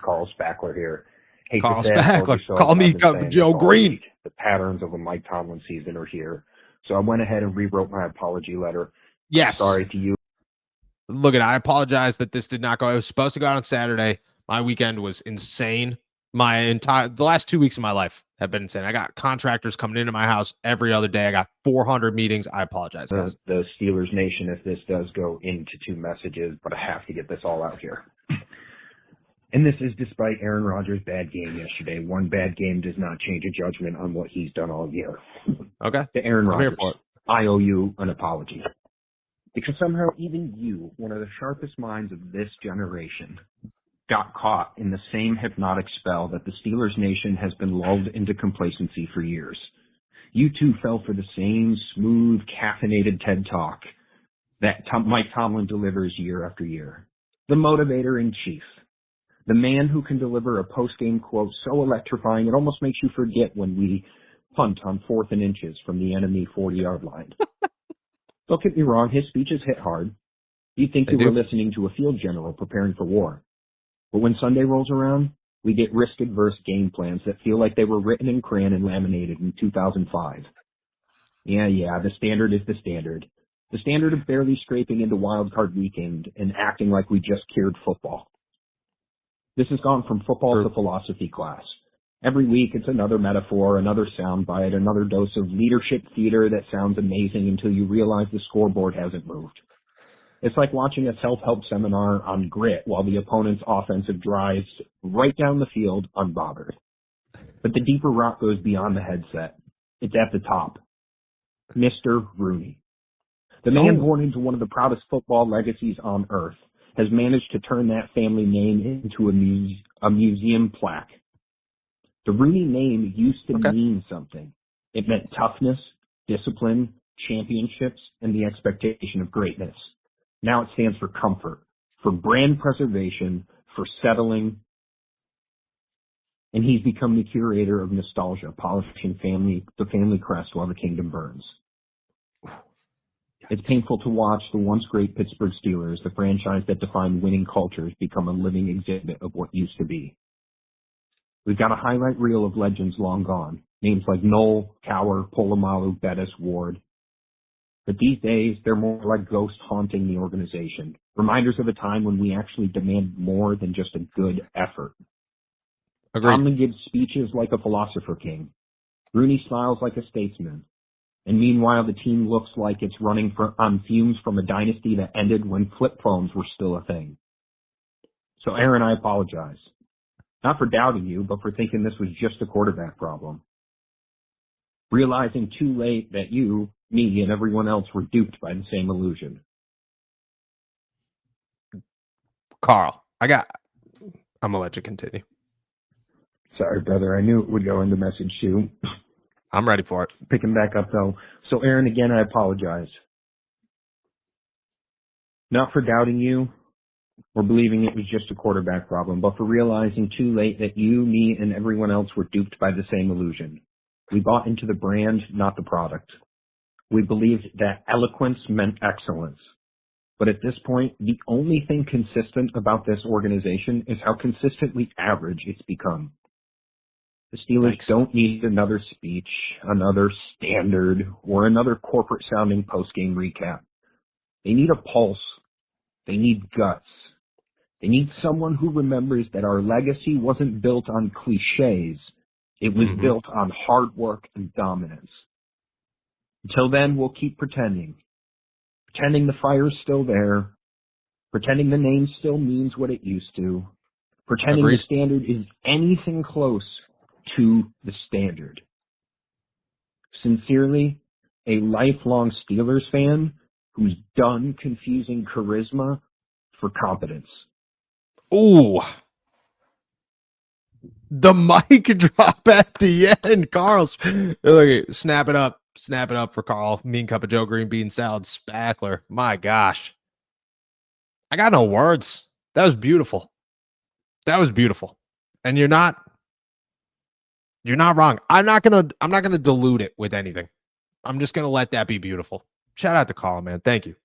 Carl Spackler here. Hate Carl to say it, I told you Spackler. so, Call but me I've been saying Joe this all Green. week. The patterns of a Mike Tomlin season are here. So I went ahead and rewrote my apology letter. Yes. Sorry to you. Look, I apologize that this did not go. It was supposed to go out on Saturday. My weekend was insane. The last 2 weeks of my life have been insane. I got contractors coming into my house every other day. I got 400 meetings. I apologize, guys. The Steelers Nation, if this does go into 2 messages, but I have to get this all out here. And this is despite Aaron Rodgers' bad game yesterday. One bad game does not change a judgment on what he's done all year. Okay. To Aaron I'm here Rodgers, for it. I owe you an apology. Because somehow even you, one of the sharpest minds of this generation, got caught in the same hypnotic spell that the Steelers Nation has been lulled into complacency for years. You too fell for the same smooth, caffeinated TED Talk that Mike Tomlin delivers year after year. The motivator in chief. The man who can deliver a post-game quote so electrifying it almost makes you forget when we punt on 4th and inches from the enemy 40-yard line. Don't get me wrong, his speeches hit hard. You'd think you were listening to a field general preparing for war. But when Sunday rolls around, we get risk-adverse game plans that feel like they were written in crayon and laminated in 2005. Yeah, the standard is the standard. The standard of barely scraping into wild card weekend and acting like we just cured football. This has gone from football to philosophy class. Every week it's another metaphor, another soundbite, another dose of leadership theater that sounds amazing until you realize the scoreboard hasn't moved. It's like watching a self-help seminar on grit while the opponent's offensive drives right down the field unbothered. But the deeper rock goes beyond the headset. It's at the top. Mr. Rooney. The man born into one of the proudest football legacies on earth has managed to turn that family name into a museum plaque. The Rooney name used to mean something. It meant toughness, discipline, championships, and the expectation of greatness. Now it stands for comfort, for brand preservation, for settling. And he's become the curator of nostalgia, polishing the family crest while the kingdom burns. It's painful to watch the once great Pittsburgh Steelers, the franchise that defined winning cultures, become a living exhibit of what used to be. We've got a highlight reel of legends long gone, names like Noel, Cower, Polamalu, Bettis, Ward. But these days, they're more like ghosts haunting the organization, reminders of a time when we actually demand more than just a good effort. Agreed. Tomlin gives speeches like a philosopher king. Rooney smiles like a statesman. And meanwhile, the team looks like it's running on fumes from a dynasty that ended when flip phones were still a thing. So, Aaron, I apologize. Not for doubting you, but for thinking this was just a quarterback problem. Realizing too late that you, me, and everyone else were duped by the same illusion. Carl, I'm going to let you continue. Sorry, brother. I knew it would go into message too. I'm ready for it. Picking back up, though. So, Aaron, again, I apologize. Not for doubting you or believing it was just a quarterback problem, but for realizing too late that you, me, and everyone else were duped by the same illusion. We bought into the brand, not the product. We believed that eloquence meant excellence. But at this point, the only thing consistent about this organization is how consistently average it's become. The Steelers don't need another speech, another standard, or another corporate-sounding post-game recap. They need a pulse. They need guts. They need someone who remembers that our legacy wasn't built on cliches. It was built on hard work and dominance. Until then, we'll keep pretending. Pretending the fire's still there. Pretending the name still means what it used to. Pretending the standard is anything close to the standard. Sincerely, a lifelong Steelers fan who's done confusing charisma for competence. Ooh. The mic drop at the end, Carl's. Look, snap it up. Snap it up for Carl. Mean cup of Joe Green bean salad Spackler. My gosh. I got no words. That was beautiful. That was beautiful. And you're not wrong. I'm not gonna dilute it with anything. I'm just gonna let that be beautiful. Shout out to Carl, man. Thank you.